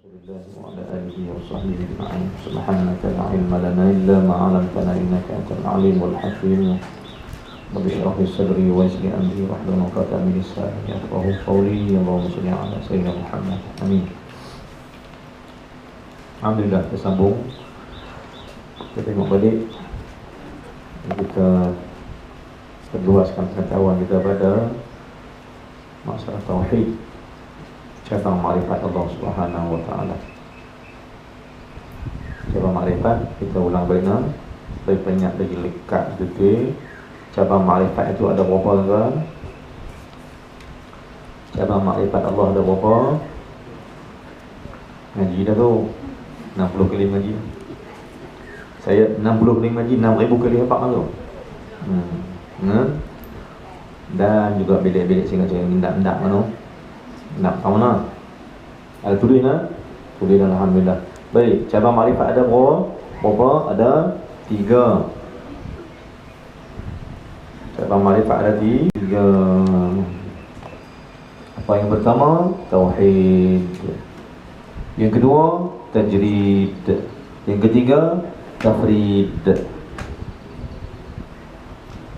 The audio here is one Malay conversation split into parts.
الله وعلى آله وصحبه أجمعين. سبحانك لا علم لنا إلا ما علمتنا إنك أنت العليم الحكيم. رب اشرح لي صدري ويسر لي أمري واحلل عقدة من لساني يفقهوا قولي. اللهم صل على سيدنا Muhammad. Amin. Alhamdulillah, kita sambung. Kita tengok balik. Kita perluaskan pengetahuan kita pada masalah tauhid, cabang makrifat Allah Subhanahu wa taala. Cabang makrifat kita ulang balik lebih banyak lagi lekat betul. Cabang makrifat itu ada berapa tuan? Cabang makrifat Allah ada berapa? Ngaji dah tu 60 kali ngaji. Saya 60 kali ngaji 6000 kali hafal tu. Dan juga bilik-bilik singa saya mindak-mindak mana? Nak tahu mana? Ada tulis nak? Tulis dan alhamdulillah. Baik, cabang makrifat ada berapa? Ada 3. Cabang makrifat ada 3. Apa yang pertama? Tauhid. Yang kedua, tajrid. Yang ketiga, tafrid.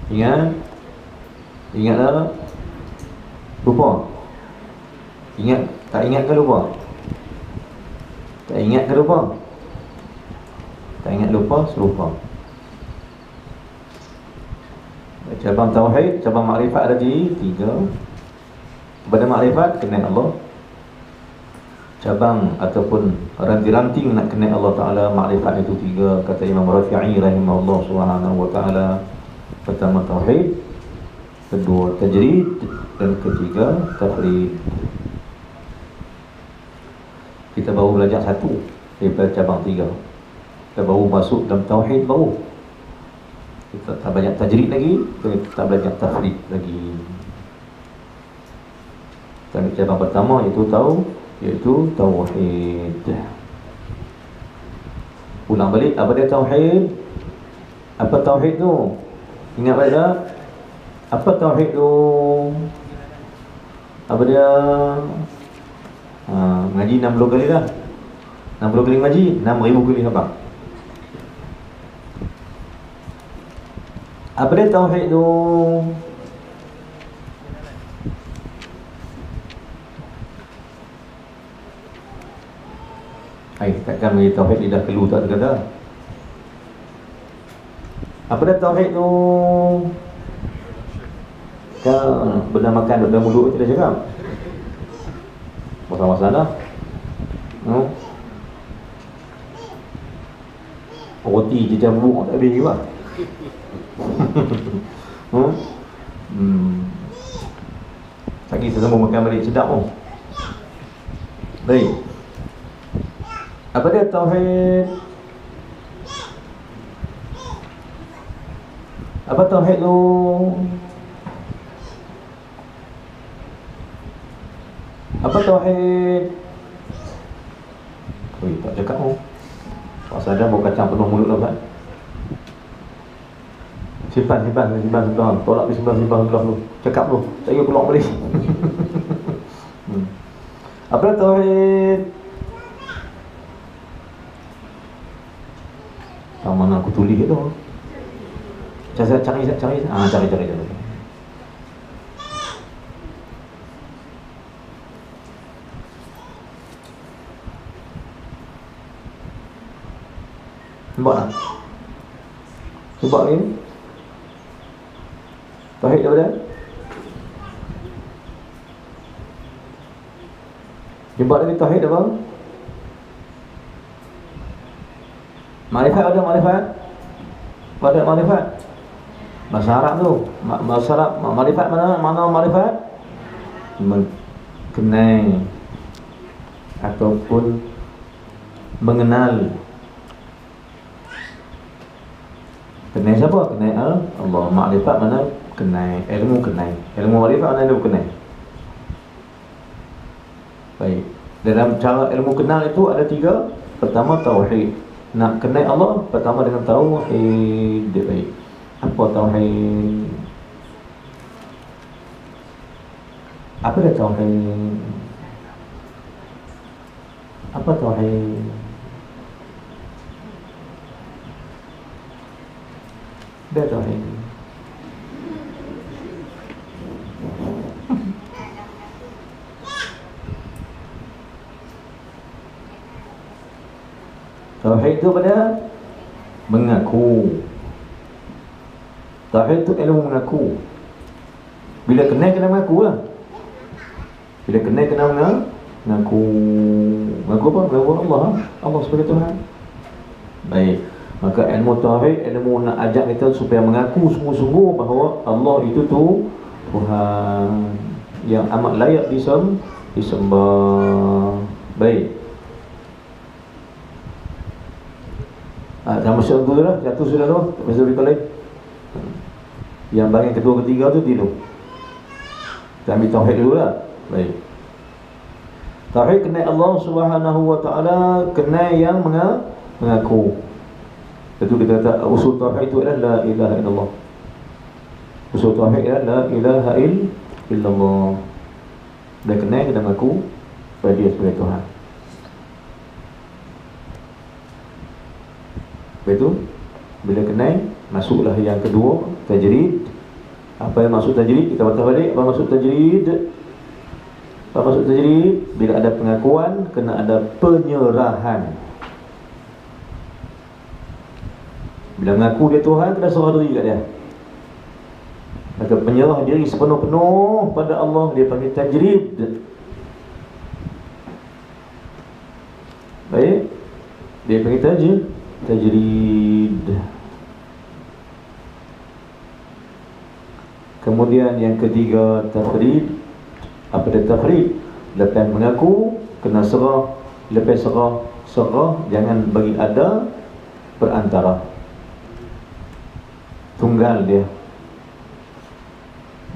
Ingat? Ingat tak? Lupa? Ingat? Tak ingat ke lupa? Tak ingat ke lupa? Tak ingat lupa, selupa. Cabang tauhid, cabang makrifat ada 3. Pada makrifat, kenal Allah. Cabang ataupun ranting-ranting nak kenal Allah Ta'ala, makrifat itu 3. Kata Imam Rafi'i rahimahullah subhanahu wa ta'ala. Pertama tauhid, kedua tajrid, dan ketiga tafrid. Kita baru belajar 1 daripada cabang 3. Kita baru masuk dalam tauhid baru. Kita tak banyak tajrid lagi, kita tak belajar tafrid lagi. Dan cabang pertama iaitu tauhid. Ulang balik, apa dia tauhid? Apa tauhid tu? Ingat balik tak? Apa tauhid tu? Apa dia? Ngaji 60 kali dah. 60 kali ngaji, 6000 kali apa? Apa dia tauhid tu? Takkan bagi tauhid lidah keluar tak terkata. Apa dia tauhid tu? Kan benda makan dalam mulut kita cakap. Masa-masa dah. Roti je bubuk tak habis juga. Lagi sesama makan balik sedap pun. Baik. Apa dia tauhid? Apa tauhid tu? Apa tauhid? Tak cakap pun. Pasal dah bau kacang penuh mulut lah kan. Simpan. Tolak simpan sebelah tu. Cakap tu. Saya keluar balik. Apa tauhid? Tahu mana aku tulis tu. Saya cari. Cari. Nampak tak? Sebab ni tauhid apa dia? Jumpa lagi tauhid apa? Makrifat ada makrifat? Pada makrifat? Bahasa Arab tu. Bahasa Arab makrifat mana makrifat? Kenal ataupun mengenal. Kenal siapa? Kenal Allah. Makrifat mana? Kenal. Ilmu kenal. Ilmu makrifat mana ilmu kenal? Baik. Dalam cara ilmu kenal itu ada 3. Pertama tauhid. Nak kenal Allah pertama dengan tauhid. Baik. Apa tauhid? Apa dia tauhid? Apa tauhid? Dia tauhid. Tauhid itu pada mengaku. Tauhid itu ilmu mengaku. Bila kenal kena mengaku lah. Bila kenal kena mengaku. Mengaku apa? Mengaku Allah. Allah sebagai Tuhan. Baik. Maka ilmu tauhid, ilmu nak ajak kita supaya mengaku sungguh-sungguh bahawa Allah itu tu Tuhan yang amat layak disembah. Baik. Dah masuk tu dah, jatuh sudah tu. Masuk berita lain. Yang bahagian kedua ketiga tu tidur. Kita ambil tauhid dulu lah. Baik. Tauhid kenal Allah Subhanahu wa taala, kenal yang mengaku. Itu kita kata usul tauhid itu adalah la ilaha illallah. Usul tauhid adalah la ilaha illallah. Dan kenal kita mengaku bahawa dia sebagai Tuhan. Betul? Bila kenal, masuklah yang kedua, tajrid. Apa yang maksud tajrid? Kita baca balik apa maksud tajrid. Apa maksud tajrid? Bila ada pengakuan, kena ada penyerahan. Bila mengaku dia Tuhan, kena serah diri kat dia. Maka penyerah diri sepenuh-penuh pada Allah, dia panggil tajrid. Baik. Dia panggil tajrid. Kemudian yang ketiga, tafrid. Apa dia tafrid? Lepas mengaku, kena serah. Lepas serah, jangan bagi ada perantara. Tunggal dia.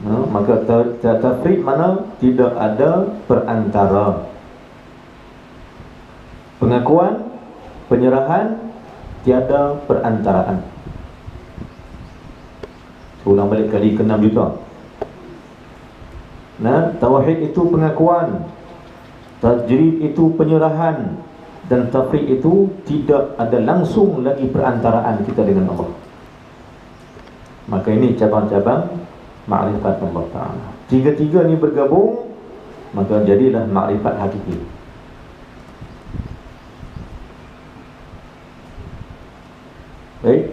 Maka tafrid mana? Tidak ada perantara. Pengakuan, penyerahan, tiada perantaraan. Ulang balik kali ke-6 juta. Nah, tauhid itu pengakuan, tajrid itu penyerahan, dan tafrid itu tidak ada langsung lagi perantaraan kita dengan Allah. Maka ini cabang-cabang ma'rifat Allah Ta'ala. Tiga-tiga ni bergabung, maka jadilah ma'rifat hakiki. Baik,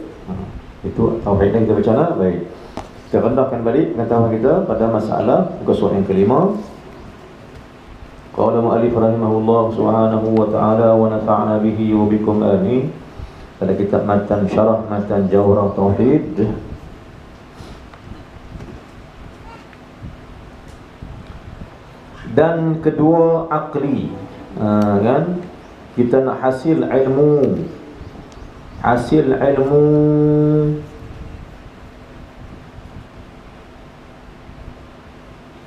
itu tauhid yang kita bicara. Baik, kita rendahkan balik pengetahuan kita pada masalah muka surat yang kelima. Qala mu'allif rahimahullah subhanahu wa ta'ala wa nafa'na bihi wa bikum amin. Pada kitab matan syarah matan jawrah tauhid. Dan kedua akli, kan? Kita nak hasil ilmu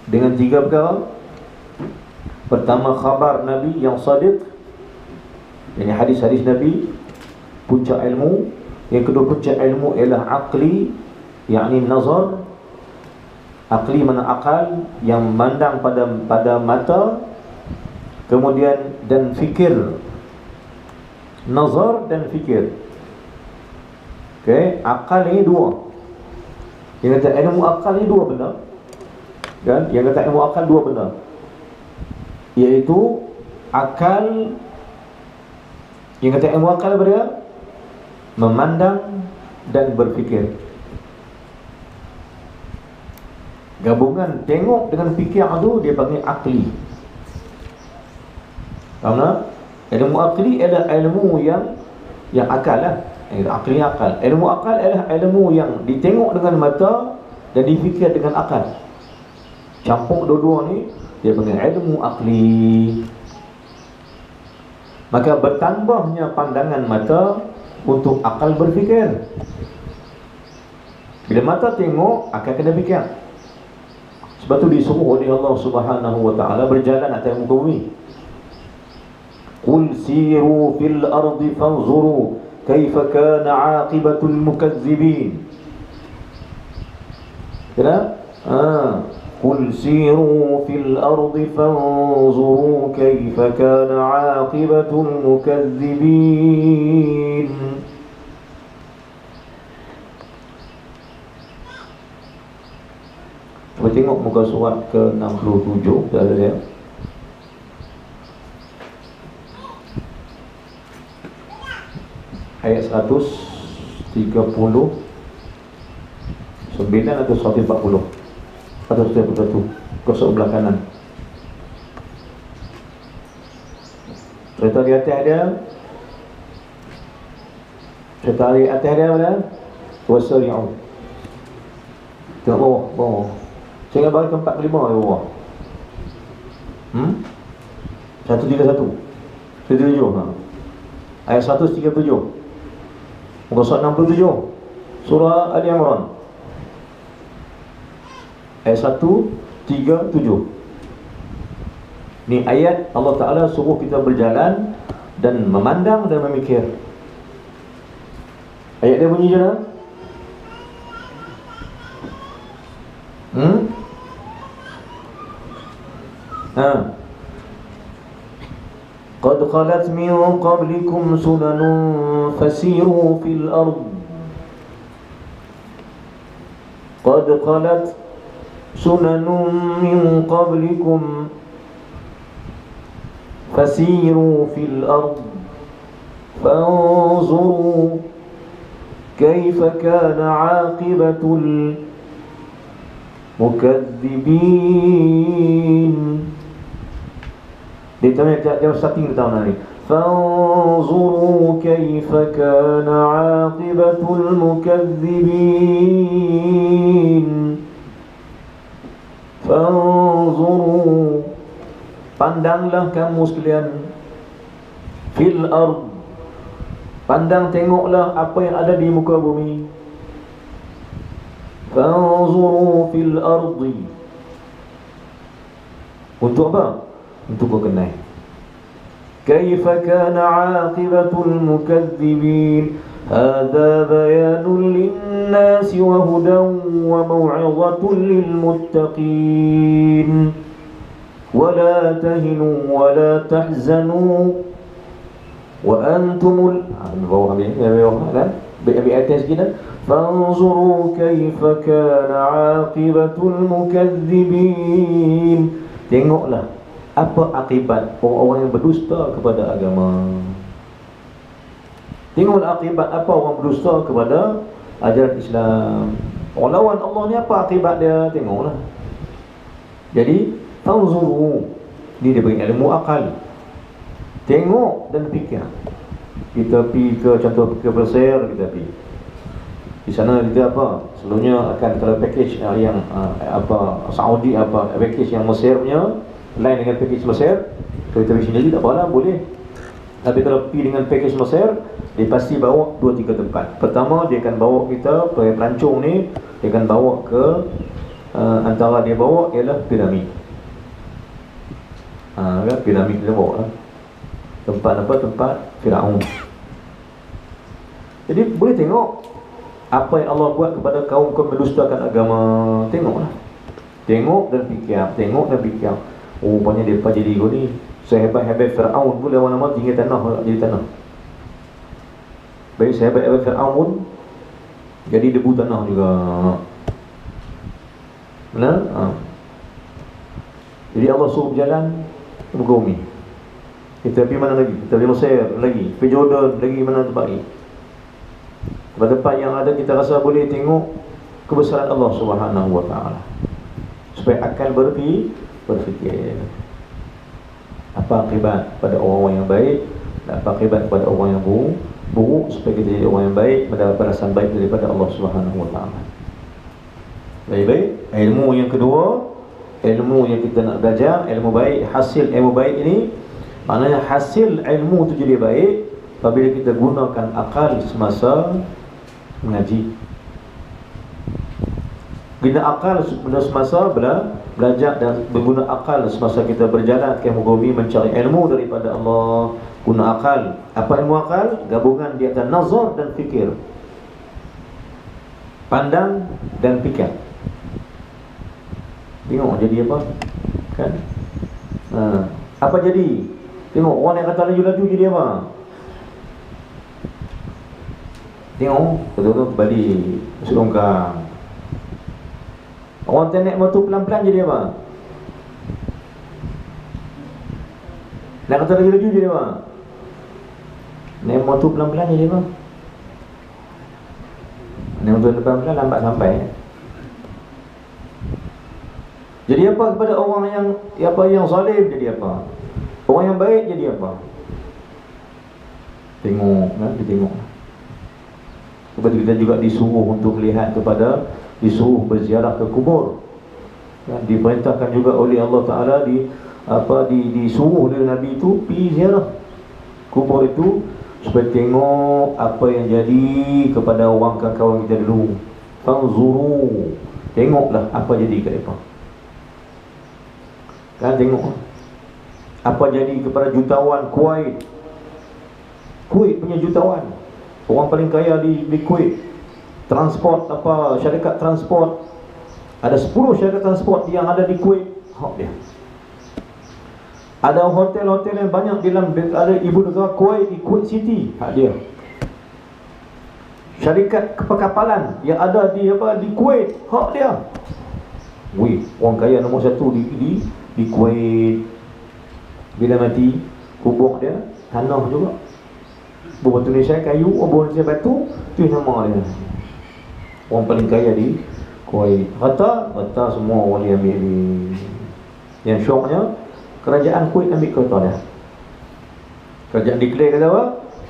dengan tiga perkara. Pertama, khabar Nabi yang sadiq, ini hadis-hadis Nabi, puncak ilmu. Yang kedua, puncak ilmu ialah akli, yakni nazar. Akli mana akal, yang mandang pada mata. Kemudian dan fikir, nazar dan fikir. Okey, akal ni dua. Yang kata ilmu akal ni dua benda. Kan? Yang kata ilmu akal dua benda, iaitu akal. Yang kata ilmu akal apa dia? Memandang dan berfikir. Gabungan tengok dengan fikir tu dia panggil akli. Faham tak? Ilmu akli adalah ilmu yang akal lah. Akli akal. Ilmu akal adalah ilmu yang ditengok dengan mata dan difikir dengan akal. Campur dua-dua ni dia panggil ilmu akli. Maka bertambahnya pandangan mata untuk akal berfikir. Bila mata tengok, akal kena fikir. Sebab tu disuruh oleh Allah Subhanahu wa ta'ala berjalan atas muka bumi. Qul siru fil ardi fanzuru kaifa kana aqibatul mukazzibin. Kena? قل سيروا في الأرض فانظروا كيف كان عاقبة المكذبين. Cuba tengok muka surat ke-67 ada dia. Ayat 139 atau 140 atau 141 ke sebelah kanan. Cerita di atas dia, cerita di atas dia mana? Wasari'u. Tengok bawah, bawah. Saya bagi ke 45 di bawah. 131 137 ayat 137 muka surat 67 surah Ali Imran ayat 137. Ni ayat Allah Ta'ala suruh kita berjalan dan memandang dan memikir. Ayat dia bunyi je lah. قد خلت من قبلكم سنن فسيروا في الأرض قد خلت سنن من قبلكم فسيروا في الأرض فانظروا كيف كان عاقبة المكذبين. Dia starting tahun hari. فانظروا كيف كان عاقبة المكذبين. فانظروا, pandanglah kamu sekalian, fil ard, pandang tengoklah apa yang ada di muka bumi. Fanzuru fil ardi, untuk apa? Untuk kau kenal kaifa kana aqibatul mukadzibin. Hadza bayanun lin-nasi wa hudan wa maw'izatun lil-muttaqin. Wa la tahinu wa la tahzanu wa antumul bawah habis kan bi atas kita. Fanzuru kaifa kana aqibatul mukadzibin. Tengoklah apa akibat orang-orang yang berdusta kepada agama. Tengoklah akibat apa orang berdusta kepada ajaran Islam. Orang lawan Allah ni apa akibat dia? Tengoklah. Jadi tanzuru, ni dia beri ilmu akal. Tengok dan fikir. Kita pergi ke contoh ke Mesir, kita pergi di sana kita apa? Selalunya akan kalau package yang Saudi package yang Mesir punya lain dengan package Mesir. Kalau kita pergi sendiri tak apalah, boleh. Tapi kalau pergi dengan package Mesir, dia pasti bawa 2-3 tempat. Pertama, dia akan bawa kita pergi pelancong ni, dia akan bawa ke antara dia bawa ialah piramid. Kan piramid dia bawa lah. Tempat apa? Tempat Firaun. Jadi boleh tengok apa yang Allah buat kepada kaum-kaum mendustakan agama. Tengoklah. Tengok dan fikir, tengok dan fikir. Oh, rupanya mereka jadi ni sehebat-hebat Firaun pun lama-lama tinggal tanah, jadi tanah. Baik sehebat-hebat Firaun pun jadi debu tanah juga. Benar? Jadi Allah suruh berjalan ke muka bumi. Kita pergi mana lagi? Kita pergi Mesir lagi, pergi Jordan lagi, mana tempat lagi? Tempat-tempat yang ada kita rasa boleh tengok kebesaran Allah Subhanahu wa ta'ala, supaya akal berfikir apa akibat pada orang-orang yang baik dan apa akibat pada orang yang buruk, supaya kita jadi orang yang baik, mendapat balasan baik daripada Allah Subhanahu wa ta'ala. Baik-baik. Ilmu yang kedua, ilmu yang kita nak belajar, ilmu baik. Hasil ilmu baik ini, maknanya hasil ilmu itu jadi baik apabila kita gunakan akal semasa mengaji. Guna akal semasa belajar dan menggunakan akal semasa kita berjalan ke muka bumi mencari ilmu daripada Allah. Guna akal. Apa ilmu akal? Gabungan di antara nazar dan fikir. Pandang dan fikir. Tengok jadi apa? Kan? Apa jadi? Tengok orang yang kata laju-laju jadi apa? Tengok betul-betul balik selongkang. Orang naik motor pelan-pelan jadi apa? Nak kata laju-laju jadi apa? Naik motor pelan-pelan jadi apa? Naik motor pelan-pelan lambat sampai. Jadi apa kepada orang yang zalim jadi apa? Orang yang baik jadi apa? Tengok, kita tengok. Sebab kita juga disuruh untuk melihat disuruh berziarah ke kubur. Diperintahkan juga oleh Allah Ta'ala disuruh oleh Nabi itu pergi ziarah kubur itu supaya tengok apa yang jadi kepada orang kawan kita dulu. Fanzuru, tengoklah apa jadi kat mereka. Kan tengok apa jadi kepada jutawan Kuwait punya jutawan, orang paling kaya di Kuwait. Transport syarikat transport, ada 10 syarikat transport yang ada di Kuwait, hak dia. Ada hotel-hotel yang banyak ada ibu negara Kuwait di Kuwait City, hak dia. Syarikat perkapalan yang ada di Kuwait, hak dia. Orang kaya nombor 1 di Kuwait. Bila mati, kubur dia tanah juga. Batu Malaysia kayu, batu Malaysia batu, tu nama dia. Orang paling kaya di Kuwait. Harta semua orang dia ambil di. Yang syoknya, kerajaan Kuwait ambil harta dia. Kerajaan declare kata apa?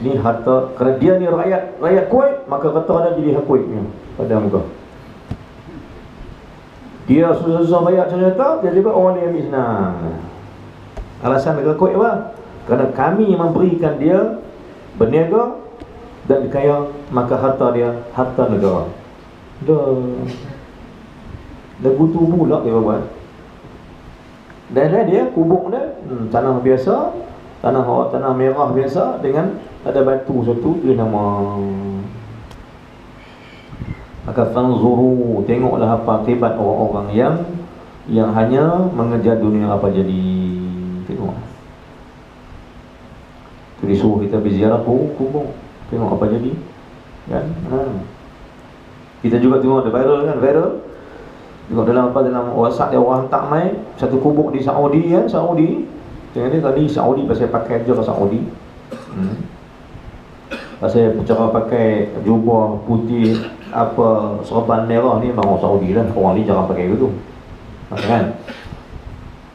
Ni harta, kerana dia ni rakyat Kuwait, maka harta dia jadi hak Kuwait punya pada muka. Dia susah-susah bayar cerita, dia juga orang dia ambil senang. Alasan negara Kuwait apa? Kerana kami memberikan dia berniaga dan kaya, maka harta dia harta negara. Lagu tu pula dia buat. Dan dia kubur dia tanah biasa, tanah merah biasa dengan ada batu satu, dia nama. Maka fanzuru, tengoklah apa akibat orang-orang yang hanya mengejar dunia apa jadi. Tengok. Tu disuruh kita berziarah kubur. Tengok apa jadi. Kan? Kita juga tengok ada viral. Tengok dalam WhatsApp dia orang hantar mai satu kubur di Saudi kan, Saudi. Tengok ni tadi Saudi pasal pakai je ke Saudi. Pasal cara pakai jubah putih serban merah ni memang orang Saudi lah. Orang ni jangan pakai gitu. Kan?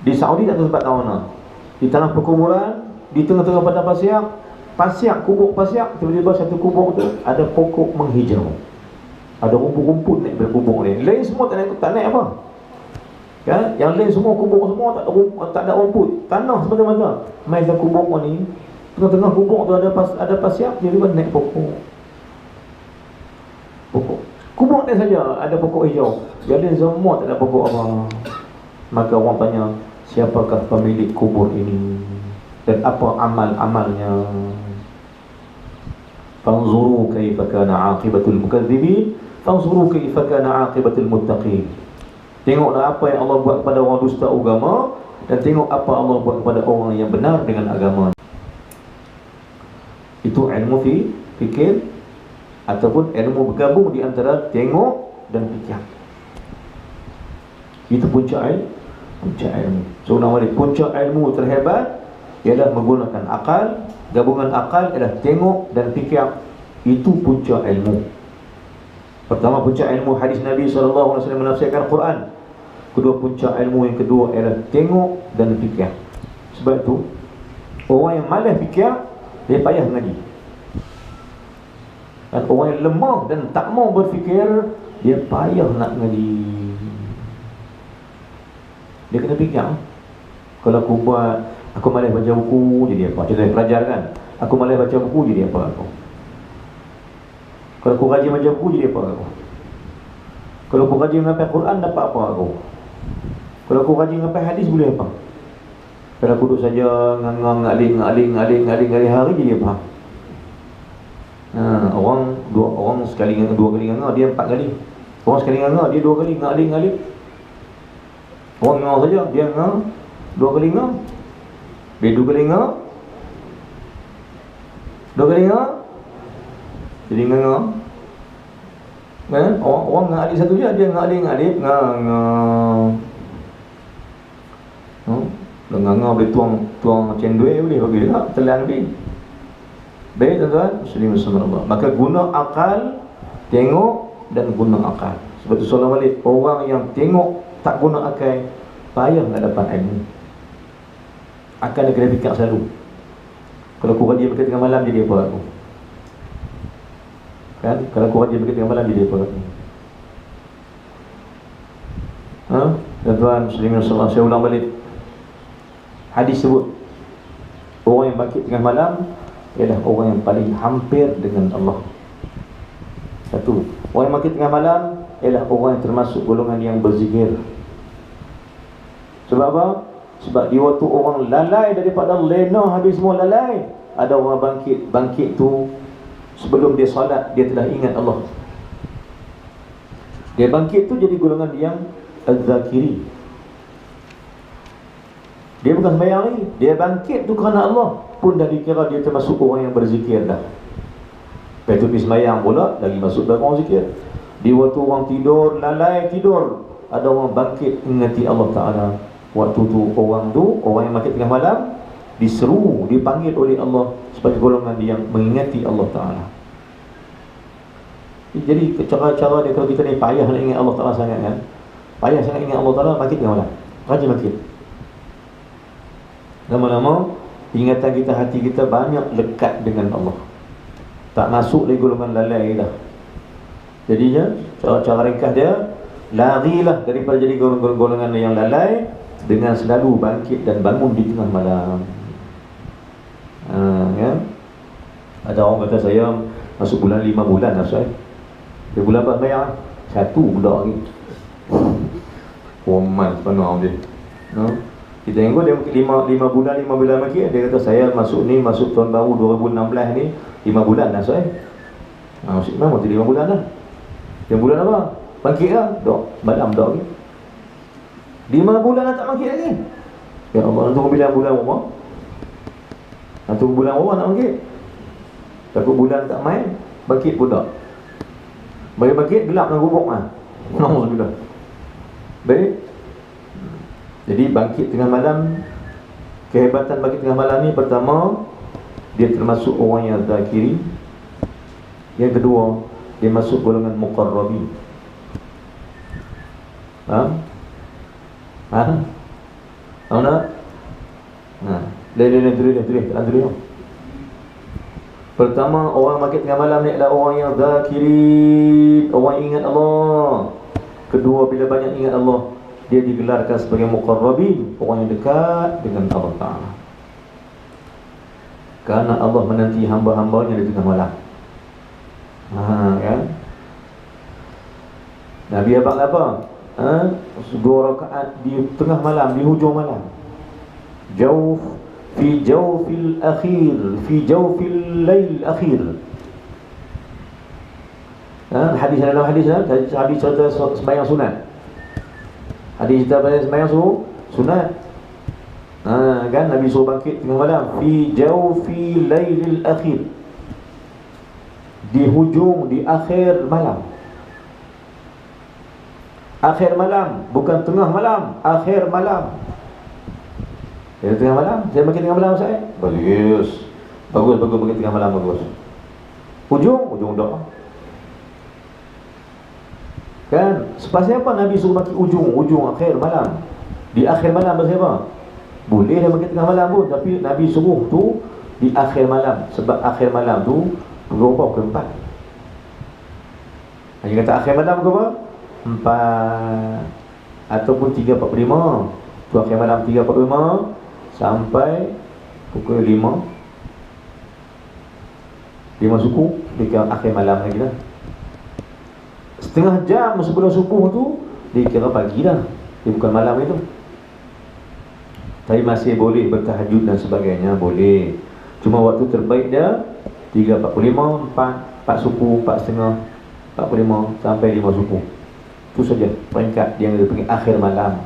Di Saudi tak tahu tempat tahu mana. Di tanah perkuburan, di tengah-tengah padang pasir, kubur pasir, tiba-tiba satu kubur tu ada pokok menghijau. Ada rumput-rumput naik dari kubur ni. Lain semua tak naik apa. Kan? Yang lain semua kubur semua tak ada rumput. Tanah semata-mata. Main dalam kubur ni, tengah-tengah kubur tu ada pasir, tiba-tiba naik pokok. Kubur ni saja ada pokok hijau. Yang lain semua tak ada pokok apa. Maka orang tanya, siapakah pemilik kubur ini dan apa amal-amalnya? Fanzuru kaifa kana aqibatul mukadzibin, fanzuru kaifa kana aqibatul muttaqin. Tengoklah apa yang Allah buat kepada orang dusta agama, dan tengok apa Allah buat kepada orang yang benar dengan agama. Itu ilmu fikir ataupun ilmu bergabung di antara tengok dan fikir. Itu puncak ilmu. So nama dia puncak ilmu terhebat ialah menggunakan akal. Gabungan akal ialah tengok dan fikir. Itu puncak ilmu. Pertama, puncak ilmu hadis Nabi SAW menafsirkan Quran. Kedua, puncak ilmu yang kedua ialah tengok dan fikir. Sebab itu orang yang malas fikir, dia payah mengaji. Dan orang yang lemah dan tak mau berfikir, dia payah nak mengaji. Dia kena fikir. Kalau aku malas baca buku, jadi apa? Contohnya pelajar kan, aku malas baca buku, jadi apa aku? Kalau aku rajin baca buku, jadi apa aku? Kalau aku rajin menghafal Quran, dapat apa aku? Kalau aku rajin menghafal hadis, boleh apa? Kalau aku duduk saja ngaling hari, jadi apa? Orang dua kali nganga, dia 4 kali. Orang sekali nganga, dia 2 kali ngaling. Orang ngah saja, dia ngah 2 kali ngah. Dia 2 kali ngah, 2 kali ngah, jadi ngah. Kan? Orang ngah alif satu je, dia ngah alif ngah. Ngah boleh tuang cendui boleh bagi dia telan lebih. Baik tuan-tuan, muslim subhanallah. Maka guna akal, tengok dan guna akal. Sebab tu soalan balik, orang yang tengok tak guna akal, payah nak dapat ilmu. Akan dia kena fikir selalu. Kalau kurang dia berkata tengah malam, jadi apa aku? Kan? Kalau kurang dia berkata tengah malam, jadi apa aku? Tuan-tuan, muslimin sallallahu, saya ulang balik. Hadis sebut, orang yang bangkit tengah malam ialah orang yang paling hampir dengan Allah. Satu, orang yang bangkit tengah malam ialah orang yang termasuk golongan yang berzikir. Sebab apa? Sebab di waktu orang lalai daripada lena, habis semua lalai, ada orang bangkit tu sebelum dia solat, dia telah ingat Allah. Dia bangkit tu jadi golongan yang az-zakiri. Dia bukan sembahyang lagi, dia bangkit tu kerana Allah, pun dah dikira dia termasuk orang yang berzikir dah. Lepas tu pergi sembahyang pula, lagi masuk dalam orang zikir. Di waktu orang tidur, lalai tidur, ada orang bangkit ingati Allah Ta'ala. Waktu tu, orang yang bangkit tengah malam, diseru, dipanggil oleh Allah sebagai golongan yang mengingati Allah Ta'ala. Jadi cara-cara dia, kalau kita ni payah nak ingat Allah Ta'ala sangat kan, payah sangat ingat Allah Ta'ala, bangkit tengah malam, rajin bangkit. Lama-lama ingatan kita, hati kita banyak lekat dengan Allah, tak masuk lagi golongan lalai dah. Jadinya cara-cara ringkas dia, larilah daripada jadi golongan yang lalai dengan selalu bangkit dan bangun di tengah malam. Kan? Ada orang kata saya masuk bulan 5 bulan dah saya. Dia bulan apa bayar? 1 budak lagi. Roman penuh dia. Kita tengok dia 5 bulan lagi. Dia kata saya masuk tahun baru 2016 ni 5 bulan dah saya. Maksud memang 5 bulan dah. Yang bulan apa? Bangkit lah? Dok, malam dok lagi. 5 bulan dah tak bangkit lagi. Ya Allah, nak tunggu bila bulan apa? Nak tunggu bulan apa nak bangkit? Takut bulan tak main, bangkit pun tak. Bangkit gelap nak gubuk lah. Alhamdulillah. Baik. Jadi bangkit tengah malam, kehebatan bangkit tengah malam ni, pertama, dia termasuk orang yang zakiri. Yang kedua, dia masuk golongan muqarrabin. Faham? Tahu tak? Tulis. Pertama, orang bangkit tengah malam ni adalah orang yang zakirin, orang yang ingat Allah. Kedua, bila banyak ingat Allah, dia digelarkan sebagai muqarrabin, orang yang dekat dengan Allah Ta'ala. Kerana Allah menanti hamba-hambanya di tengah malam. Kan? Nabi abang apa? 2 rakaat di tengah malam, di hujung malam. Fi jawfil akhir, fi jawfil lail akhir. Hadis dalam hadis cerita sembahyang sunat. Hadis cerita sembahyang sunat. Kan Nabi suruh bangkit tengah malam, fi jawfi lailil akhir, di hujung, di akhir malam. Akhir malam, bukan tengah malam, akhir malam. Dia tengah malam, saya bangkit tengah malam saya. Bagus bangkit tengah malam, bagus. Ujung dah. Kan, sepasal apa Nabi suruh bangkit ujung akhir malam. Di akhir malam pasal apa? Boleh dia bangkit tengah malam pun, tapi Nabi suruh tu di akhir malam. Sebab akhir malam tu berapa ke 4. Dia kata akhir malam ke apa? 4 ataupun 3.45. Tu akhir malam 3.45 sampai pukul 5 suku, dia akhir malam lagi dah. Setengah jam sebelum subuh tu dikira pagi dah, dia bukan malam itu. Tapi masih boleh bertahajud dan sebagainya, boleh. Cuma waktu terbaik dia 3.45, 4 suku, 4.30, 45 sampai 5 suku. Itu saja peringkat yang dia panggil akhir malam.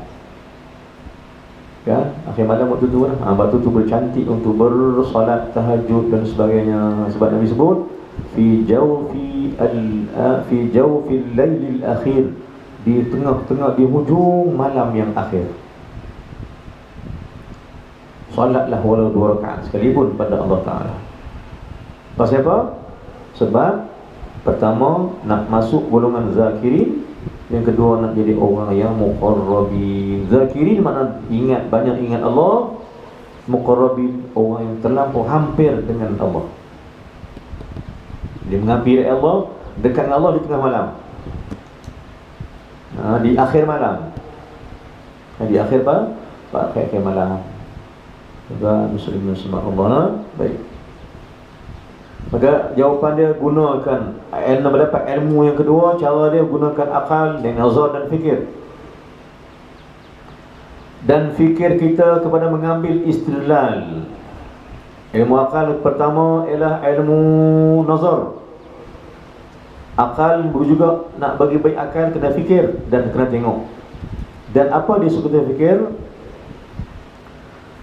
kan, akhir malam waktu tu lah. Waktu tu bercantik untuk bersolat tahajud dan sebagainya. Sebab Nabi sebut fi jawfil lailil akhir, di tengah-tengah, di hujung malam yang akhir. Solatlah walau 2 rakaat sekalipun pada Allah Ta'ala. Pasal apa? Sebab pertama nak masuk golongan zakirin, yang kedua nak jadi orang yang muqarrabin. Zakirin makna ingat, banyak ingat Allah. Muqarrabin orang yang terlampau hampir dengan Allah. Dia menghampiri Allah, dekat dengan Allah di tengah malam, di akhir malam, di akhir apa? Akhir malam. Juga muslimin subhanallah. Baik. Maka jawapan dia, gunakan mendapat ilmu yang kedua, cara dia gunakan akal dan nazar dan fikir. Dan fikir kita kepada mengambil istidlal. Ilmu akal pertama ialah ilmu nazar. Akal juga nak bagi baik akal, kena fikir dan kena tengok. Dan apa dia suka kita fikir?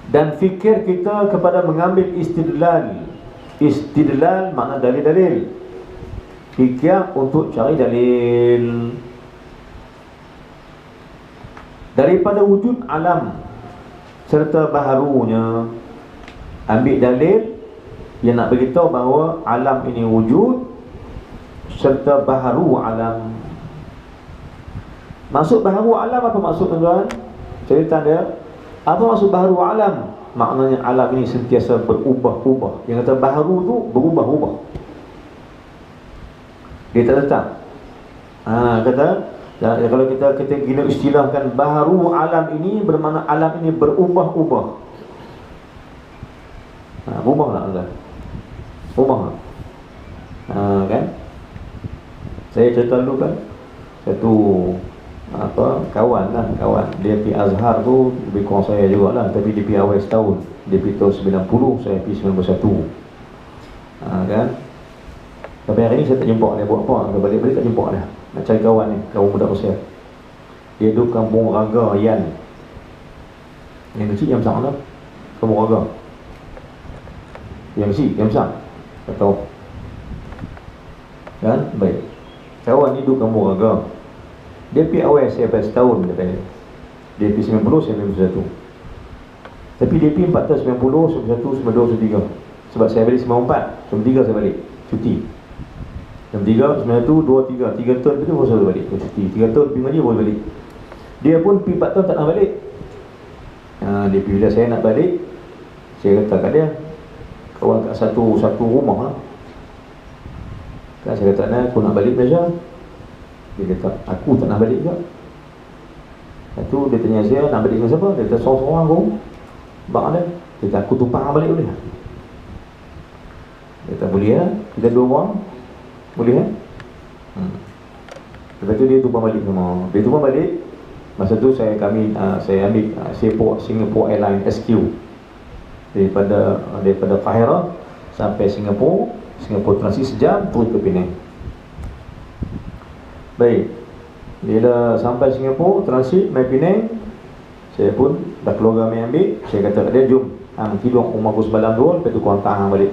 Dan fikir kita kepada mengambil istidlal. Istidlal makna dalil-dalil. Fikir untuk cari dalil daripada wujud alam serta baharunya. Ambil dalil yang nak beritahu bahawa alam ini wujud serta baharu alam. Maksud baharu alam apa maksud, tuan-tuan? Cerita dia, apa maksud baharu alam? Maknanya alam ini sentiasa berubah-ubah. Yang kata baharu tu berubah-ubah, dia tak tetap. Kata kalau kita guna istilahkan baharu alam ini, bermakna alam ini berubah-ubah. Ubah tak tuan? Ubah tak? Kan? Saya cerita dulu kan, satu kawan dia pergi Azhar tu, lebih kurang saya jugalah, tapi dia pergi awal setahun. Dia pergi tahun 90, saya pergi 91. Kan? Tapi hari ni saya tak jumpa dia buat apa. Dia balik-balik tak jumpa dia. Nak cari kawan ni, kawan budak Rusia. Dia duduk kampung Raga Yan. Yang kecil yang besar lah, kampung Raga. Yang kecil, yang besar, tak tahu. Kan? Baik. Kawan ni duduk kampung Raga. Dia pergi awal saya pada setahun katanya. Dia pergi 90, saya pergi 91. Tapi dia pergi 4 tahun, 90, 91, 92, 93. Sebab saya balik 94, 93 saya balik cuti. 93, 91, 2, 3 tahun tu baru saya balik cuti. 3 tahun pergi lagi baru balik. Dia pun pergi 4 tahun tak nak balik. Dia pergi, bila saya nak balik, saya kata kat dia, kawan kat satu rumah lah. Kan saya kata, aku nak balik Malaysia. Dia kata, aku tak nak balik juga. Lepas tu dia tanya saya, nak balik dengan siapa? Dia kata, seorang-seorang aku. Bak ada. Dia kata, aku tumpang balik boleh? Dia kata, boleh lah. Kita 2 orang. Boleh lah. Lepas tu dia tumpang balik semua. Dia tumpang balik. Masa tu saya ambil Singapore Airlines SQ. Daripada Kahira sampai Singapore transit sejam, terus ke Penang. Baik. Bila sampai Singapura, transit mai Penang, saya pun dah keluarga mai ambil. Saya kata kat dia, jom tidur rumah aku semalam dulu, lepas tu korang tahan balik.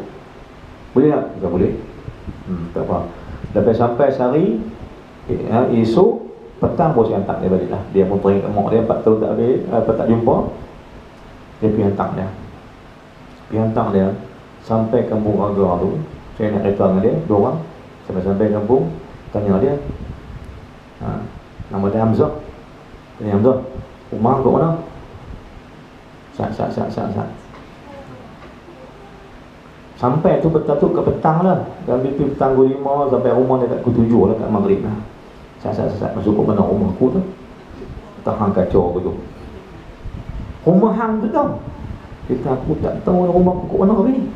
Boleh tak? Tak boleh. Tak apa. Lepas sampai sehari, esok petang pun saya hantar dia balik lah. Dia pun teringat mak dia 4 tahun tak jumpa. Dia pergi hantar dia sampai kampung Raga tu. Saya nak kereta dengan dia 2 orang. Sampai kampung, tanya dia, nama dia Hamzah. Tanya Hamzah, rumah kau mana? Sat. Sampai tu petang tu ke petang lah. Dan pergi petang pukul 5 sampai rumah dia kat pukul 7 lah, kat maghrib lah. Sat masuk ke mana rumah aku tu. Tahan kacau aku tu. Rumah hang tu tau. Dia kata, aku tak tahu rumah aku kat mana ni.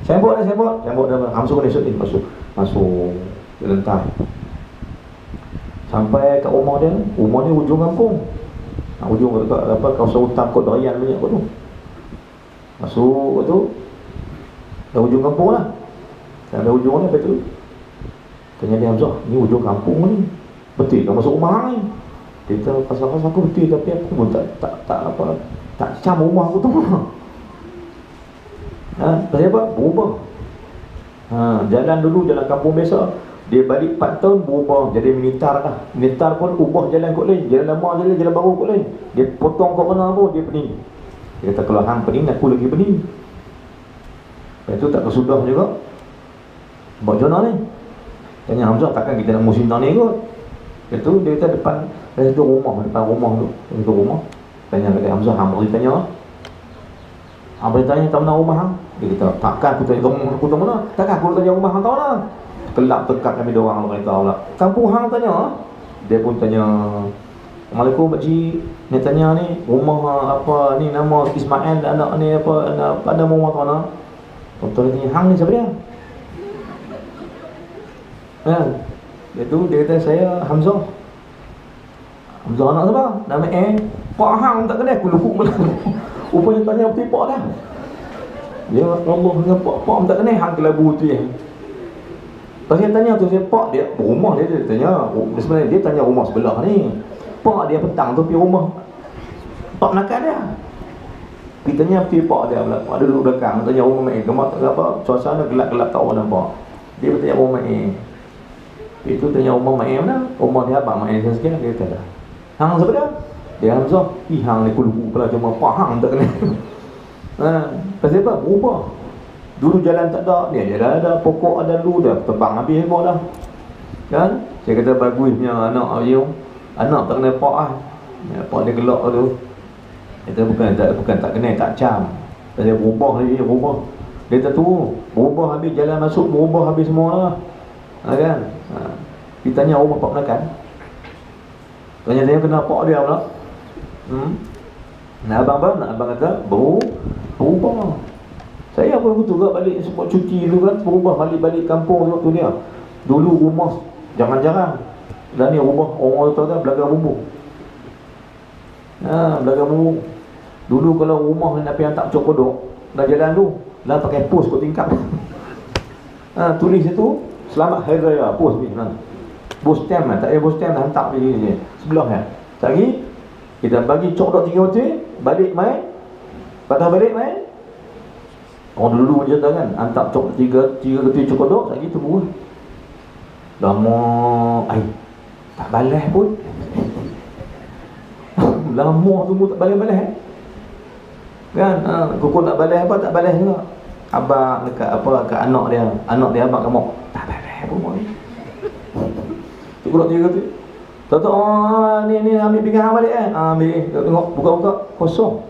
Saya buat dah. Hamzah esok ni masuk lentar. Sampai kat rumah dia ujung kampung. Ujung dekat kawasan hutan Kot Dorian banyak kot tu. Masuk tu dah ujung kampung lah. Dah ujung ni, lepas tu tanya dia, Hamzah, ni ujung kampung ni, betul tak masuk rumah ni? Dia kata, pasal aku betul, tapi aku pun tak Tak cam rumah aku tu. Pasal apa? Berubah. Jalan dulu, jalan kampung biasa, dia balik 4 tahun berubah jadi militar dah. Militar pun ubah jalan kot lain, jalan lama jalan baru kot lain. Dia potong kat mana pun dia pening. Dia kata kalau hang pening, aku lagi pening. Lepas tu tak kesudah juga. Buat macam mana ni? Tanya Hamzah, takkan kita nak musim tahun ni kot. Lepas tu dia kata depan rumah tu, itu rumah. Tanya kat Hamzah, hang boleh tanya. Hang boleh tanya tahu mana rumah hang? Dia kata, takkan aku tanya rumah aku tahu mana? Takkan aku tanya rumah hang tahu mana? Kelak tekat kami dua orang beritahu pula. Kampung hang tanya. Dia pun tanya, Assalamualaikum pakcik. Dia tanya ni rumah apa ni, nama Ismail, anak ni apa, ada rumah tahu mana? Tuan dia tanya, hang ni siapa dia? Dia tu dia kata saya Hamzah. Hamzah anak siapa? Nama Pak hang tak kenal aku lupuk malam. Rupanya tanya betul pak dah. Ya Allah, dengan pak tak kenal hang kelabu tu ya. Pasal tanya tu saya pak dia rumah dia tanya. Sebenarnya dia tanya rumah sebelah ni. Pak dia petang tu pergi rumah pak nakal dia. Pergi tanya betul pak dia pula. Pak dia duduk belakang tanya rumah mak kemak apa suasana gelap-gelap tak orang nampak. Dia bertanya rumah mak. Itu tanya rumah mak mana? Rumah dia abang mak saya sekian dia kata. Hang siapa dia? Dia Hamzah. Hang ni kulubu pula cuma pak hang tak kenal. Pasal apa? Berubah. Dulu jalan tak ada, ni jalan ada, pokok ada dulu dah tebang habis semua dah. Kan? Saya kata bagusnya anak ayuh. Anak tak kenal pak ah. Pak dia gelak tu. Kita bukan tak kenal, tak cam. Pasal berubah lagi, berubah. Dia kata tu, berubah habis jalan masuk, berubah habis semua lah. Kan? Kita tanya rumah pak menakan. Tanya-tanya kenal pak dia pula. Nak abang kata berubah. Saya pun begitu juga balik sebab cuti dulu kan, berubah balik kampung waktu dia. Dulu rumah jarang-jarang. Dan ni rumah orang tahu kan Belaga Bumbu. Belaga Bumbu. Dulu kalau rumah nak pergi hantar cokodok, dah jalan tu, dah pakai pos kot tingkap. Tulis itu selamat hari raya pos ni. Bos stamp lah, tak payah bos stamp dah hantar pergi ni. Sebelah kan. Tak lagi kita bagi cokodok 3 betul, balik mai. Patah balik mai. Orang dulu macam tu kan, hantar tiga ketul cokodok, tak gitu pun. Lama, tak balas pun. Lama tunggu tak balas-balas kan, kukul tak balas apa, tak balas juga. Abang dekat apa, kat anak dia abang kamu, tak balas pun. Cokodok 3 ketul. Tahu ni ambil pinggan balik ambil, tengok, buka-buka, kosong.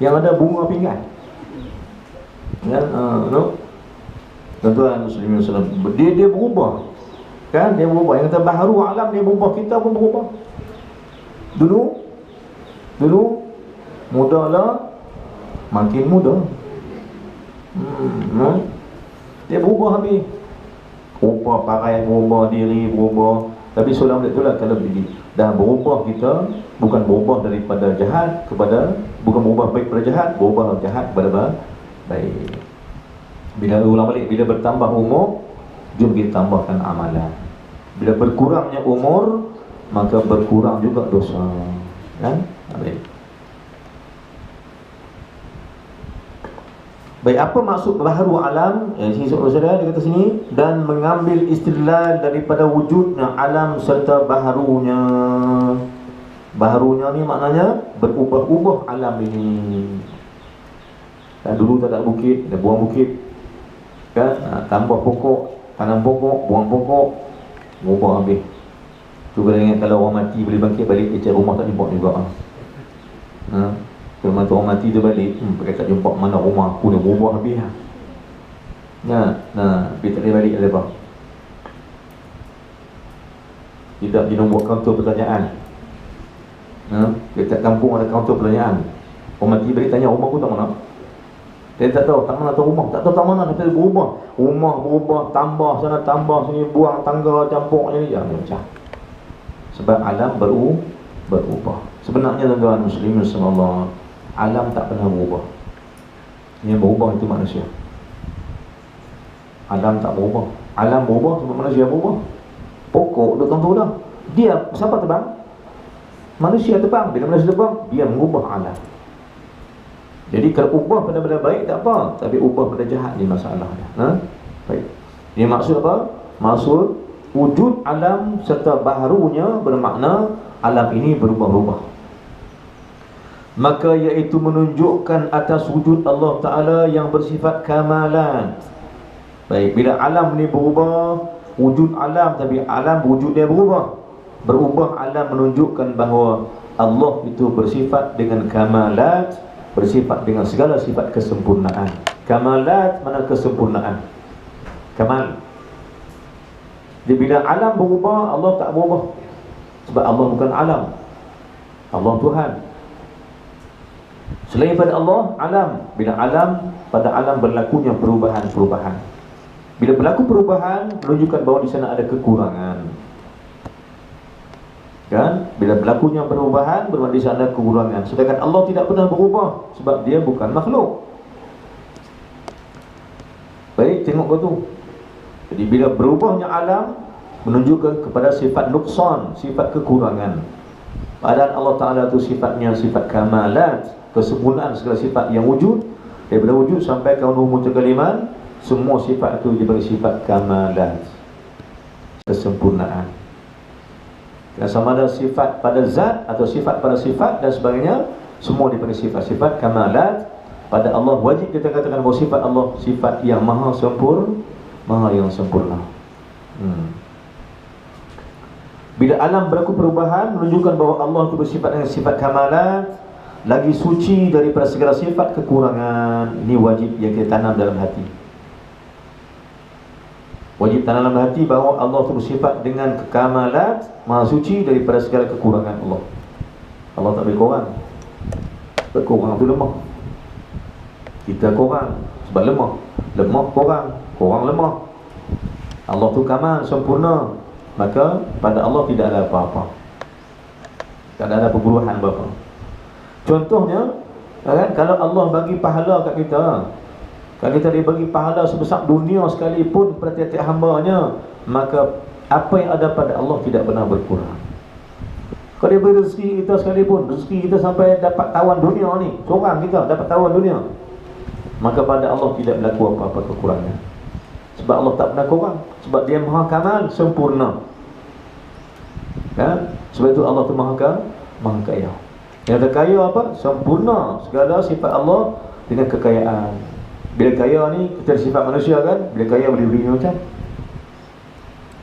Yang ada bunga pinggan. Kan, tuan-tuan muslimin sallam, dia berubah. Kan, dia berubah. Yang kata baharu alam dia berubah, kita pun berubah. Dulu muda lah, makin muda. Dia berubah habis. Berubah parai, berubah diri, berubah. Tapi soalan tu lah, kalau dah berubah kita, bukan berubah daripada jahat kepada, bukan berubah baik pada jahat, berubah jahat kepada baik. Bila ulang balik, bila bertambah umur, jom kita tambahkan amalan. Bila berkurangnya umur, maka berkurang juga dosa. Kan? Baik. Baik, apa maksud baharu alam? Sini saudara dia kata sini, dan mengambil istidlal daripada wujudnya alam serta baharunya. Baharunya ni maknanya berubah-ubah alam ini. Dan dulu tak ada bukit, dia buang bukit. Kan? Tambah pokok, tanam pokok, buang pokok, berubah habis. Tu kalau ingat kalau orang mati boleh bangkit balik, dia cari rumah tak jumpa juga. Kalau mata orang mati dia balik, pakai tak jumpa mana rumah aku, dia berubah habis. Dia tak boleh balik ada apa. Tidak dia buat kaunter pertanyaan. Dekat kampung ada kaunter pertanyaan. Orang mati balik tanya rumah aku tak mana. Dia tak tahu tak mana tu rumah, tak tahu tak mana, tapi berubah. Rumah berubah, tambah sana, tambah sini, buang tangga, campur ni, macam. Sebab alam berubah. Sebenarnya tuan-tuan muslimin sallallahu, alam tak pernah berubah. Yang berubah itu manusia. Alam tak berubah. Alam berubah sebab manusia berubah. Pokok duduk tu dah. Dia siapa tebang? Manusia tebang. Bila manusia tebang, dia mengubah alam. Jadi kalau ubah pada benda baik tak apa, tapi ubah pada jahat ni masalah. Baik. Ini maksud apa? Maksud wujud alam serta baharunya bermakna alam ini berubah-ubah. Maka iaitu menunjukkan atas wujud Allah Ta'ala yang bersifat kamalan. Baik, bila alam ni berubah, wujud alam, tapi alam wujud dia berubah. Berubah alam menunjukkan bahawa Allah itu bersifat dengan kamalat, bersifat dengan segala sifat kesempurnaan. Kamalat mana kesempurnaan, kamal. Jadi bila alam berubah, Allah tak berubah, sebab Allah bukan alam, Allah Tuhan. Selain pada Allah, alam. Bila alam, pada alam berlakunya perubahan-perubahan. Bila berlaku perubahan, menunjukkan bahawa di sana ada kekurangan. Kan? Bila berlakunya perubahan, bermakna di sana ada kekurangan. Sedangkan Allah tidak pernah berubah, sebab dia bukan makhluk. Baik, tengok kau tu. Jadi bila berubahnya alam, menunjukkan kepada sifat nuksan, sifat kekurangan. Padahal Allah Ta'ala itu sifatnya sifat kamalat, kesempurnaan segala sifat yang wujud. Daripada wujud sampai kaunul mutakaliman, semua sifat itu diberi sifat kamalat, kesempurnaan. Dan sama ada sifat pada zat atau sifat pada sifat dan sebagainya, semua diberi sifat-sifat kamalat. Pada Allah wajib kita katakan bahawa sifat Allah sifat yang maha sempurna, maha yang sempurna. Bila alam berlaku perubahan, menunjukkan bahawa Allah itu bersifat dengan sifat kamalat, lagi suci daripada segala sifat kekurangan. Ini wajib yang kita tanam dalam hati. Wajib tanam dalam hati bahawa Allah itu bersifat dengan kekamalat, maha suci daripada segala kekurangan Allah. Allah tak boleh kurang. Sebab kurang tu lemah. Kita kurang sebab lemah. Lemah kurang, kurang lemah. Allah tu kamal, sempurna. Maka pada Allah tidak ada apa-apa, tak ada perburuhan apa-apa. Contohnya kan, kalau Allah bagi pahala kat kita, kalau kita dibagi pahala sebesar dunia sekalipun kepada tiap-tiap hambanya, maka apa yang ada pada Allah tidak pernah berkurang. Kalau dia beri rezeki kita sekalipun, rezeki kita sampai dapat tawan dunia ni, seorang kita dapat tawan dunia, maka pada Allah tidak berlaku apa-apa kekurangan. Sebab Allah tak pernah kurang, sebab dia maha kamal, sempurna. Kan? Sebab itu Allah tu maha kaya. Yang kaya apa? Sempurna segala sifat Allah dengan kekayaan. Bila kaya ni, kita sifat manusia kan, bila kaya boleh beri macam,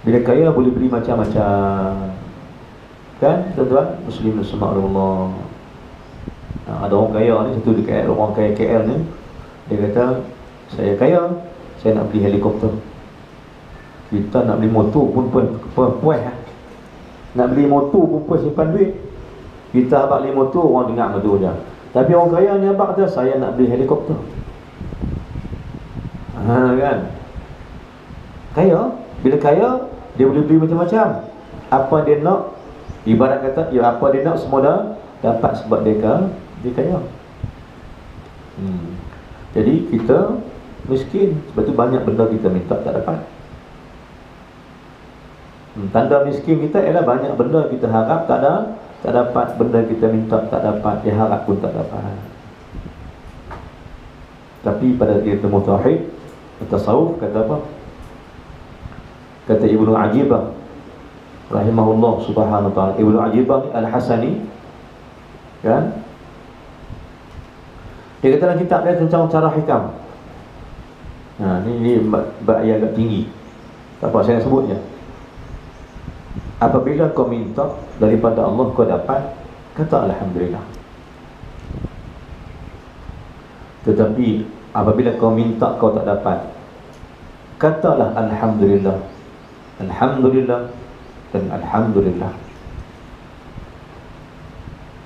bila kaya boleh beri macam-macam. Kan tuan-tuan muslim subhanallah. Ada orang kaya ni, satu dekat orang kaya KL ni, dia kata saya kaya, saya nak beli helikopter. Kita nak beli motor pun puas. Nak beli motor pun puas simpan duit. Kita abang beli motor, orang dengar motor je. Tapi orang kaya ni abang kata saya nak beli helikopter. Kan? Kaya, bila kaya dia boleh beli macam-macam. Apa dia nak, ibarat kata ya, apa dia nak semua dah dapat sebab dia kaya. Jadi kita miskin, sebab tu banyak benda kita minta tak dapat. Tanda miskin kita ialah banyak benda kita harap tak dapat, benda kita minta tak dapat, dia harap pun tak dapat. Tapi pada kita mutahid, tasawuf kata apa? Kata Ibnu Ajibah rahimahullah subhanahu wa ta'ala. Ibnu Ajibah ni Al-Hasani, kan? Dia kata dalam kitab dia tentang cara hikam. Ni ayat agak tinggi, tak apa saya nak sebut je. Apabila kau minta daripada Allah kau dapat, kata Alhamdulillah. Tetapi apabila kau minta kau tak dapat, katalah Alhamdulillah, Alhamdulillah dan Alhamdulillah.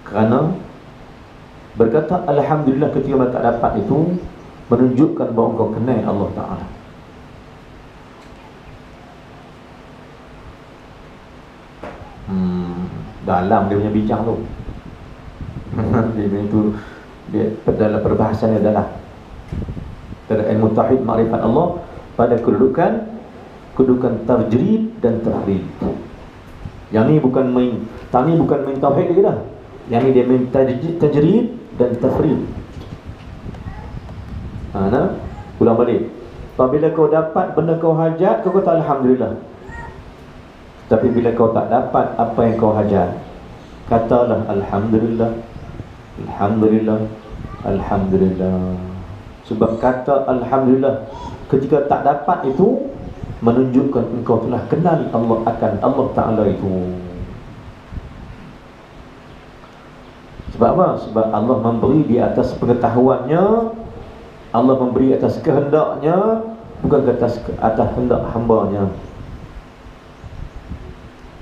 Kerana berkata Alhamdulillah ketika tak dapat itu menunjukkan bahawa kau kenal Allah Ta'ala. Dalam dia punya bincang tu. Dia dalam perbahasannya adalah ilmu tauhid ma'rifat Allah pada kedudukan tajrid dan tahrid. Yang ni bukan main tauhid lagi dah. Yang ni dia main tajrid dan tahrid. Ulang balik. Apabila kau dapat benda kau hajat, kau kata Alhamdulillah. Tapi bila kau tak dapat apa yang kau hajat, katalah Alhamdulillah. Alhamdulillah. Alhamdulillah. Sebab kata Alhamdulillah ketika tak dapat itu menunjukkan engkau telah kenal Allah akan Allah Ta'ala itu. Sebab apa? Sebab Allah memberi di atas pengetahuannya, Allah memberi atas kehendaknya, bukan atas hendak hambanya.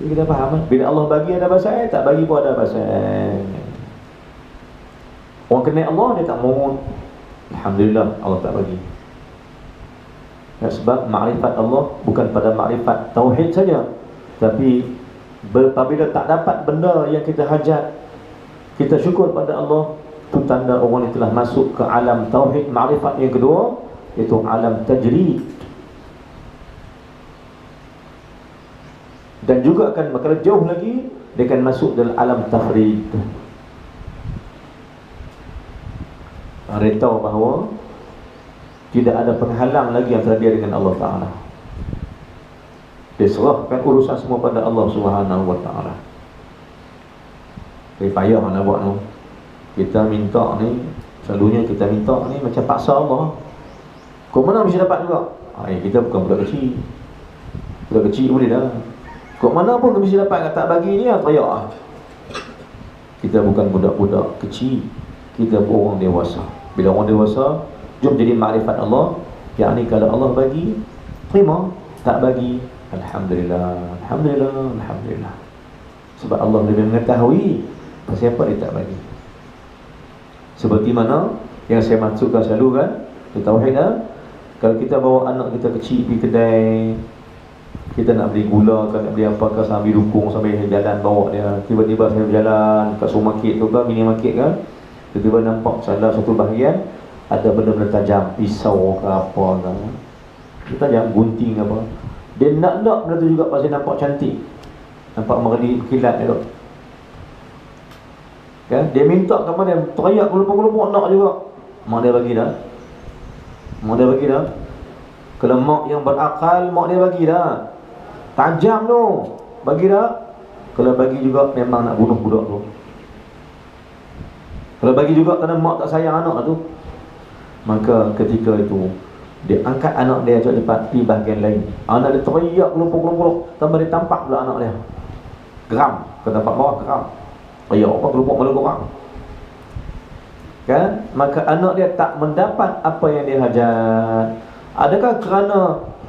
Jadi kita faham kan? Bila Allah bagi ada pasal, tak bagi pun ada pasal. Orang kenal Allah dia tak mohon Alhamdulillah Allah tak bagi. Ya, sebab makrifat Allah bukan pada makrifat tauhid saja, tapi apabila tak dapat benda yang kita hajat, kita syukur pada Allah. Itu tanda orang yang telah masuk ke alam tauhid makrifat yang kedua, iaitu alam tajrid. Dan juga akan kalau jauh lagi dia akan masuk dalam alam tafrid. Dia tahu bahawa tidak ada penghalang lagi antara dia dengan Allah Ta'ala. Dia serahkan urusan semua pada Allah Subhanahu Wa Ta'ala. Dia payah nak buat tu. Kita minta ni, selalunya kita minta ni macam paksa Allah. Kau mana mesti dapat juga. Kita bukan budak kecil. Budak kecil boleh dah. Kau mana pun mesti dapat. Tak bagi ni payah. Kita bukan budak-budak kecil. Kita orang dewasa. Bila orang dewasa, jom jadi makrifat Allah. Yang ni kalau Allah bagi, terima. Tak bagi, Alhamdulillah. Alhamdulillah. Alhamdulillah. Sebab Allah lebih mengetahui pasal apa dia tak bagi. Seperti mana yang saya maksudkan selalu kan, di tauhid lah. Kalau kita bawa anak kita kecil pergi kedai, kita nak beli gula ke, nak beli apa ke, sambil dukung, sambil jalan bawa dia. Tiba-tiba saya berjalan kat supermarket tu ke, minimarket kan, tiba-tiba nampak salah satu bahagian ada benda-benda tajam, pisau ke apa ke, kita tajam, gunting apa. Dia nak benda tu juga pasal nampak cantik, nampak merdi kilat dia tu kan. Dia minta kat mana, dia teriak kelompok-kelompok nak juga. Mak dia bagi dah. Mak dia bagi dah. Kalau mak yang berakal, mak dia bagi dah. Tajam tu, bagi dah. Kalau bagi juga memang nak bunuh budak tu. Kalau bagi juga kerana mak tak sayang anak tu. Maka ketika itu dia angkat anak dia kat depan, pergi bahagian lain. Anak dia teriak kelompok-kelompok, tambah dia tampak pula anak dia. Geram, ke tempat bawah geram. Ya apa kelompok malu korang kan? Maka anak dia tak mendapat apa yang dia hajat. Adakah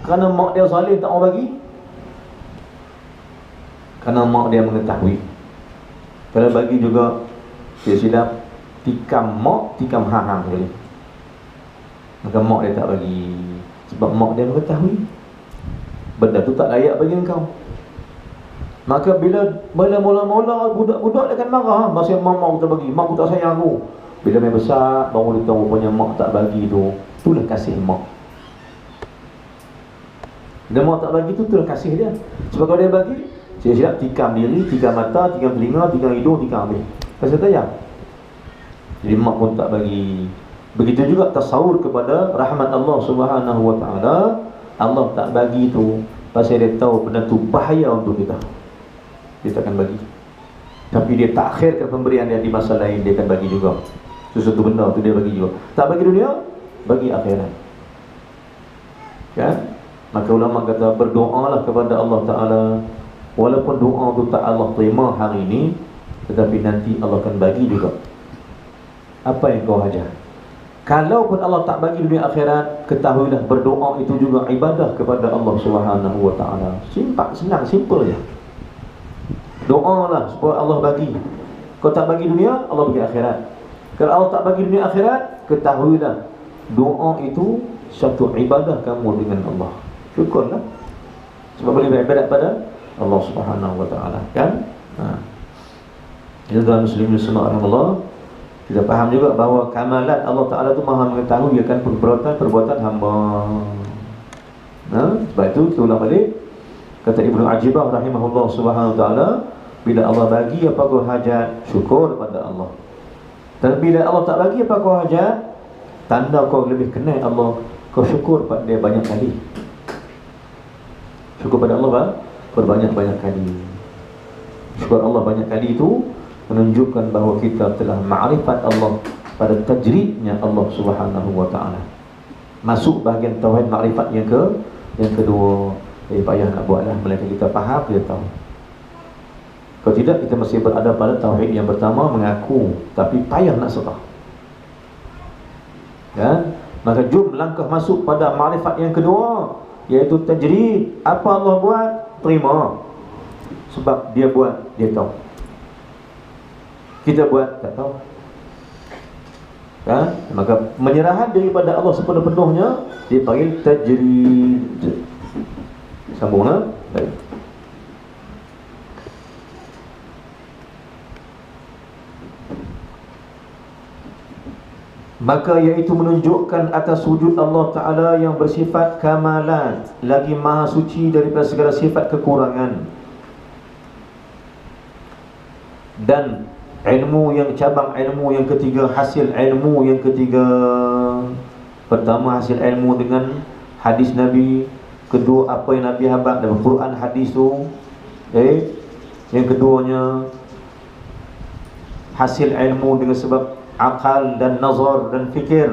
kerana mak dia zalim tak mau bagi? Kerana mak dia mengetahui. Kalau bagi juga dia silap, tikam mak, tikam hang sekali. Maka mak dia tak bagi. Sebab mak dia mengetahui benda tu tak layak bagi engkau. Maka bila mula-mula budak-budak dia akan marah. Masa mak kita bagi, mak aku tak sayang aku. Bila main besar, baru dia tahu rupanya mak tak bagi tu. Itulah kasih mak. Bila mak tak bagi tu, itulah kasih dia. Sebab kalau dia bagi, silap tikam diri, tikam mata, tikam telinga, tikam hidung, tikam habis. Pasal sayang. Jadi mak pun tak bagi. Begitu juga tasawur kepada rahmat Allah Subhanahu Wa Ta'ala. Allah tak bagi tu pasal dia tahu benda tu bahaya untuk kita. Dia takkan bagi. Tapi dia takhirkan pemberian dia di masa lain, dia akan bagi juga. Sesuatu benda tu dia bagi juga. Tak bagi dunia, bagi akhirat. Kan? Maka ulama kata berdoalah kepada Allah Ta'ala. Walaupun doa tu tak Allah terima hari ini, tetapi nanti Allah akan bagi juga apa yang kau hajat. Kalaupun Allah tak bagi dunia akhirat, ketahuilah berdoa itu juga ibadah kepada Allah Subhanahu Wa Ta'ala. Senang, simple je. Doalah supaya Allah bagi. Kau tak bagi dunia, Allah bagi akhirat. Kalau Allah tak bagi dunia akhirat, ketahuilah doa itu satu ibadah kamu dengan Allah. Syukurlah. Sebab boleh beribadat pada Allah Subhanahu Wa Ta'ala. Kan? Jadi tuan muslimin semua rahmatullah, kita faham juga bahawa kamalat Allah Ta'ala itu maha mengetahui akan perbuatan hamba. Sebab itu kita ulang balik. Kata Ibnu Ajibah rahimahullah Subhanahu Wa Ta'ala, bila Allah bagi apa kau hajat, syukur pada Allah. Dan bila Allah tak bagi apa kau hajat, tanda kau lebih kenal Allah, kau syukur pada dia banyak kali. Syukur pada Allah bang, berbanyak-banyak kali. Syukur Allah banyak kali itu menunjukkan bahawa kita telah ma'rifat Allah pada tajridnya Allah Subhanahu wa ta'ala. Masuk bahagian tauhid ma'rifat yang kedua. Payah nak buatlah, melainkan kita faham, kita tahu. Kalau tidak, kita masih berada pada tauhid yang pertama, mengaku, tapi payah nak serah. Ya? Maka jom langkah masuk pada ma'rifat yang kedua, iaitu tajrid. Apa Allah buat, terima. Sebab dia buat, dia tahu. Kita buat, tak tahu. Ya? Maka penyerahan daripada Allah sepenuh-penuhnya dipanggil tajrid. Sambunglah. Baik. Maka iaitu menunjukkan atas wujud Allah Ta'ala yang bersifat kamalat, lagi maha suci daripada segala sifat kekurangan. Dan ilmu yang cabang ilmu yang ketiga, hasil ilmu yang ketiga. Pertama, hasil ilmu dengan hadis Nabi. Kedua, apa yang Nabi habaq dalam Quran hadis tu. Yang keduanya, hasil ilmu dengan sebab akal dan nazar dan fikir.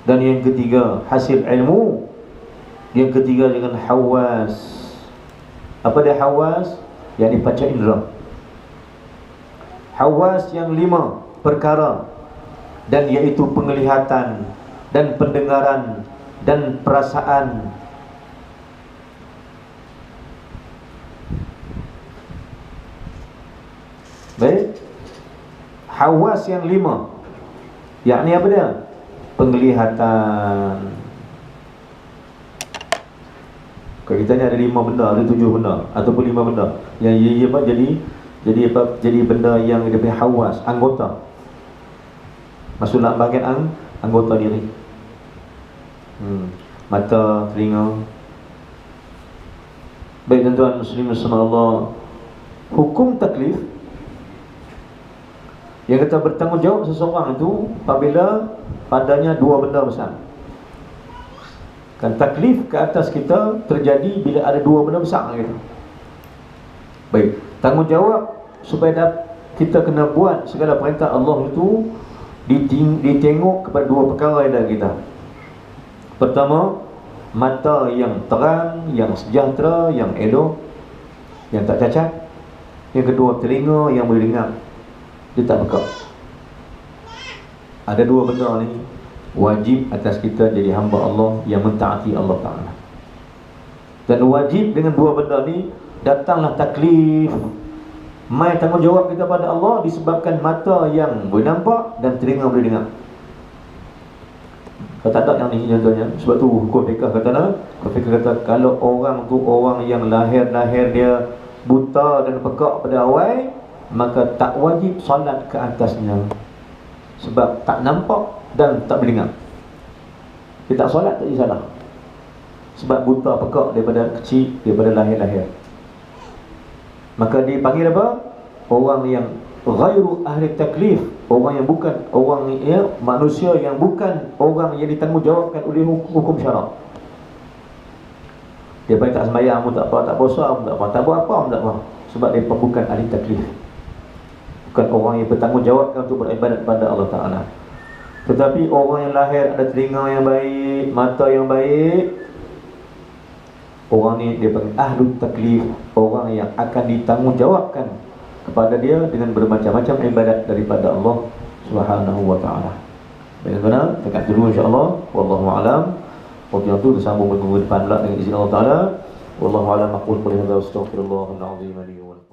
Dan yang ketiga, hasil ilmu yang ketiga dengan hawas. Apa dia hawas? Yang dipanca indera. Hawas yang 5 perkara, dan iaitu penglihatan dan pendengaran dan perasaan. Baik. Hawas yang 5, yakni apa dia? Penglihatan. Kalau kita ni ada 5 benda, ada 7 benda, ataupun 5 benda yang apa jadi benda yang dia punya hawas, anggota. Maksudnya bahagian anggota diri. Mata, telinga. Baik tuan-tuan muslimin subhanallah, hukum taklif yang kita bertanggungjawab seseorang itu apabila padanya 2 benda besar. Kan taklif ke atas kita terjadi bila ada 2 benda besar gitu. Baik, tanggungjawab supaya kita kena buat segala perintah Allah itu ditengok kepada 2 perkara yang ada kita. Pertama, mata yang terang, yang sejahtera, yang elok, yang tak cacat. Yang kedua, telinga yang boleh dengar, dia tak bekak. Ada 2 benda ni wajib atas kita jadi hamba Allah yang mentaati Allah Ta'ala. Dan wajib dengan 2 benda ni datanglah taklif. Mai tanggungjawab kita pada Allah disebabkan mata yang boleh nampak dan telinga boleh dengar. Kalau tak ada yang ni contohnya, sebab tu hukum fiqh kata kalau orang tu orang yang lahir dia buta dan pekak pada awal, maka tak wajib solat ke atasnya. Sebab tak nampak dan tak boleh dengar. Dia tak solat tak salah. Sebab buta pekak daripada kecil, daripada lahir. Maka dipanggil apa? Orang yang ghairu ahli taklif, orang yang bukan orang manusia yang bukan orang yang ditanggungjawabkan oleh hukum syarak. Dia paling tak sembahyang pun tak apa, tak puasa pun tak apa, tak buat apa pun tak apa, sebab dia bukan ahli taklif, bukan orang yang bertanggungjawabkan untuk beribadat pada Allah Ta'ala. Tetapi orang yang lahir ada telinga yang baik, mata yang baik, orang ni dia panggil ahli taklif, orang yang akan ditanggungjawabkan kepada dia dengan bermacam-macam ibadat daripada Allah Subhanahu wa Ta'ala. Bagaimana? Dekat dulu insya-Allah. Wallahu a'lam. Waktu itu disambung minggu depan pula dengan izin Allah Ta'ala. Wallahu a'lam. Aqul qawli hadza wa astaghfirullahal azim li wa lakum.